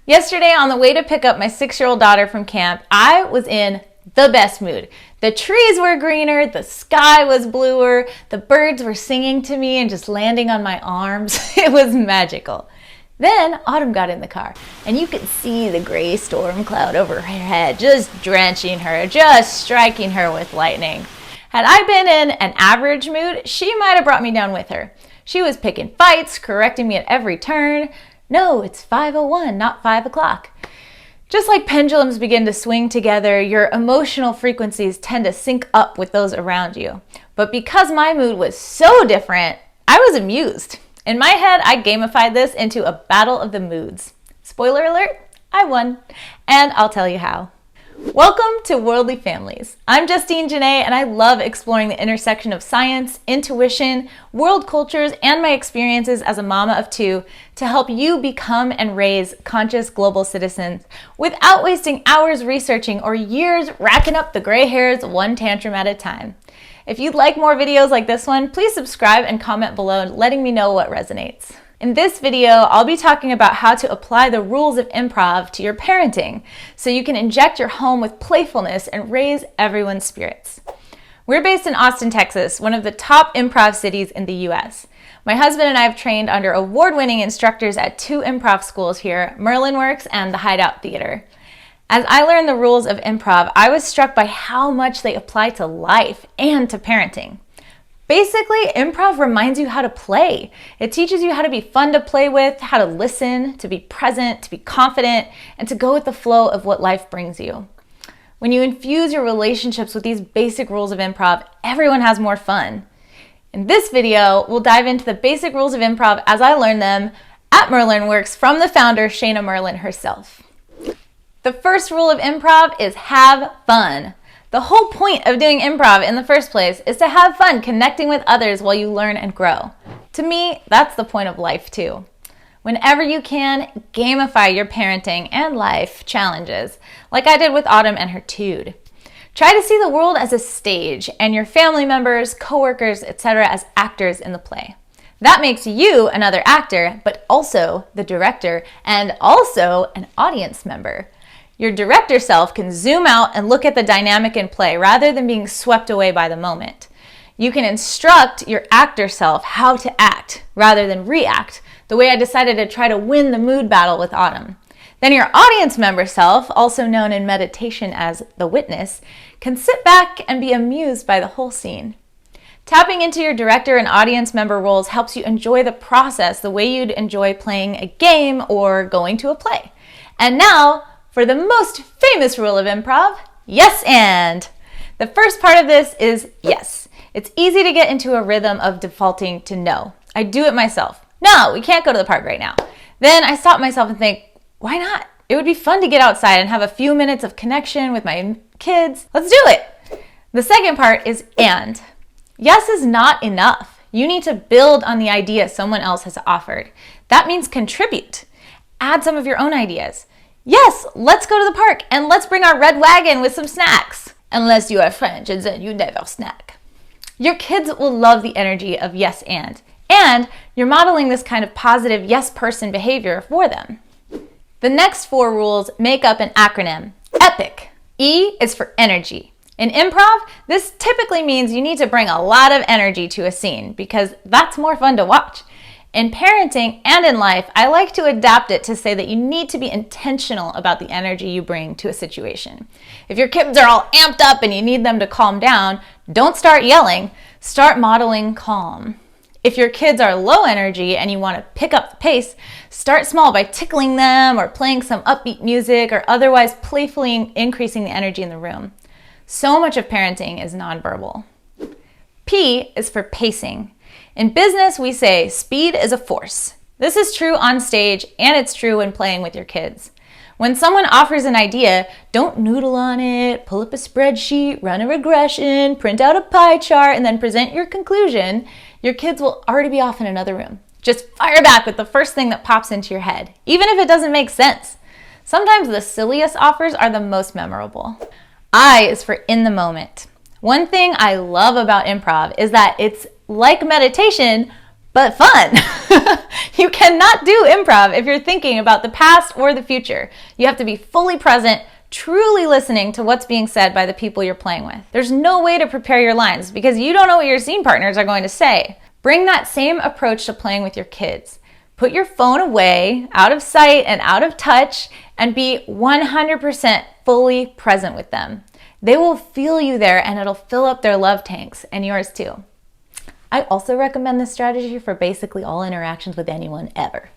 Yesterday, on the way to pick up my 6-year-old daughter from camp, I was in the best mood. The trees were greener, the sky was bluer, the birds were singing to me and just landing on my arms. It was magical. Then Autumn got in the car, and you could see the gray storm cloud over her head, just drenching her, just striking her with lightning. Had I been in an average mood, she might have brought me down with her. She was picking fights, correcting me at every turn. No, it's 5:01, not 5 o'clock. Just like pendulums begin to swing together, your emotional frequencies tend to sync up with those around you. But because my mood was so different, I was amused. In my head, I gamified this into a battle of the moods. Spoiler alert, I won. And I'll tell you how. Welcome to Worldly Families. I'm Justine Janae, and I love exploring the intersection of science, intuition, world cultures, and my experiences as a mama of 2 to help you become and raise conscious global citizens without wasting hours researching or years racking up the gray hairs one tantrum at a time. If you'd like more videos like this one, please subscribe and comment below letting me know what resonates. In this video, I'll be talking about how to apply the rules of improv to your parenting so you can inject your home with playfulness and raise everyone's spirits. We're based in Austin, Texas, one of the top improv cities in the US. My husband and I have trained under award-winning instructors at 2 improv schools here, Merlin Works and the Hideout Theatre. As I learned the rules of improv, I was struck by how much they apply to life and to parenting. Basically, improv reminds you how to play. It teaches you how to be fun to play with, how to listen, to be present, to be confident, and to go with the flow of what life brings you. When you infuse your relationships with these basic rules of improv, everyone has more fun. In this video, we'll dive into the basic rules of improv as I learned them at Merlin Works from the founder, Shana Merlin herself. The first rule of improv is have fun. The whole point of doing improv in the first place is to have fun connecting with others while you learn and grow. To me, that's the point of life too. Whenever you can, gamify your parenting and life challenges, like I did with Autumn and her tude. Try to see the world as a stage and your family members, coworkers, etc. as actors in the play. That makes you another actor, but also the director and also an audience member. Your director self can zoom out and look at the dynamic in play rather than being swept away by the moment. You can instruct your actor self how to act rather than react, the way I decided to try to win the mood battle with Autumn. Then your audience member self, also known in meditation as the witness, can sit back and be amused by the whole scene. Tapping into your director and audience member roles helps you enjoy the process the way you'd enjoy playing a game or going to a play. And now, for the most famous rule of improv, yes and. The first part of this is yes. It's easy to get into a rhythm of defaulting to no. I do it myself. No, we can't go to the park right now. Then I stop myself and think, why not? It would be fun to get outside and have a few minutes of connection with my kids. Let's do it. The second part is and. Yes is not enough. You need to build on the idea someone else has offered. That means contribute. Add some of your own ideas. Yes, let's go to the park and let's bring our red wagon with some snacks. Unless you are French and then you never snack. Your kids will love the energy of yes and you're modeling this kind of positive yes person behavior for them. The next 4 rules make up an acronym, EPIC. E is for energy. In improv, this typically means you need to bring a lot of energy to a scene because that's more fun to watch. In parenting and in life, I like to adapt it to say that you need to be intentional about the energy you bring to a situation. If your kids are all amped up and you need them to calm down, don't start yelling, start modeling calm. If your kids are low energy and you want to pick up the pace, start small by tickling them or playing some upbeat music or otherwise playfully increasing the energy in the room. So much of parenting is nonverbal. P is for pacing. In business, we say speed is a force. This is true on stage and it's true when playing with your kids. When someone offers an idea, don't noodle on it, pull up a spreadsheet, run a regression, print out a pie chart, and then present your conclusion. Your kids will already be off in another room. Just fire back with the first thing that pops into your head, even if it doesn't make sense. Sometimes the silliest offers are the most memorable. I is for in the moment. One thing I love about improv is that it's like meditation, but fun. You cannot do improv if you're thinking about the past or the future. You have to be fully present, truly listening to what's being said by the people you're playing with. There's no way to prepare your lines because you don't know what your scene partners are going to say. Bring that same approach to playing with your kids. Put your phone away, out of sight and out of touch, and be 100% fully present with them. They will feel you there and it'll fill up their love tanks and yours too. I also recommend this strategy for basically all interactions with anyone ever.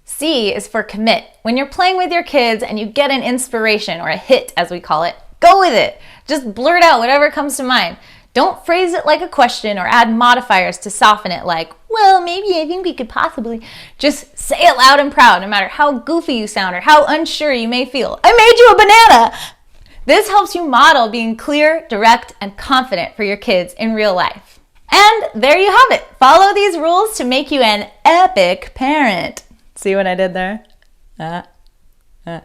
C is for commit. When you're playing with your kids and you get an inspiration, or a hit as we call it, go with it. Just blurt out whatever comes to mind. Don't phrase it like a question or add modifiers to soften it like, well, maybe I think we could possibly. Just say it loud and proud, no matter how goofy you sound or how unsure you may feel. I made you a banana! This helps you model being clear, direct, and confident for your kids in real life. And there you have it. Follow these rules to make you an epic parent. See what I did there? There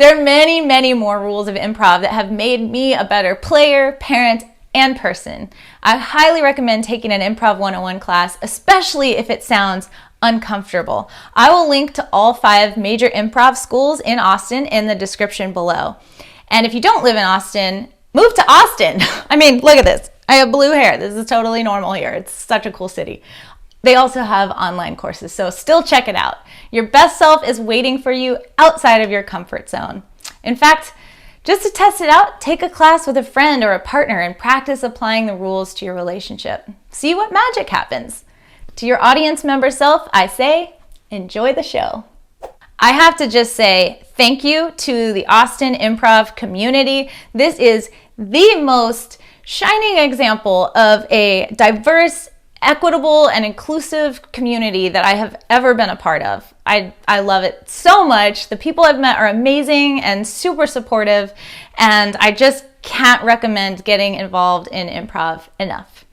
are many, many more rules of improv that have made me a better player, parent, and person. I highly recommend taking an Improv 101 class, especially if it sounds uncomfortable. I will link to all 5 major improv schools in Austin in the description below. And if you don't live in Austin, move to Austin. I mean, look at this. I have blue hair. This is totally normal here. It's such a cool city. They also have online courses, so still check it out. Your best self is waiting for you outside of your comfort zone. In fact, just to test it out, take a class with a friend or a partner and practice applying the rules to your relationship. See what magic happens. To your audience member self, I say, enjoy the show. I have to just say thank you to the Austin improv community. This is the most shining example of a diverse, equitable, and inclusive community that I have ever been a part of. I love it so much. The people I've met are amazing and super supportive, and I just can't recommend getting involved in improv enough.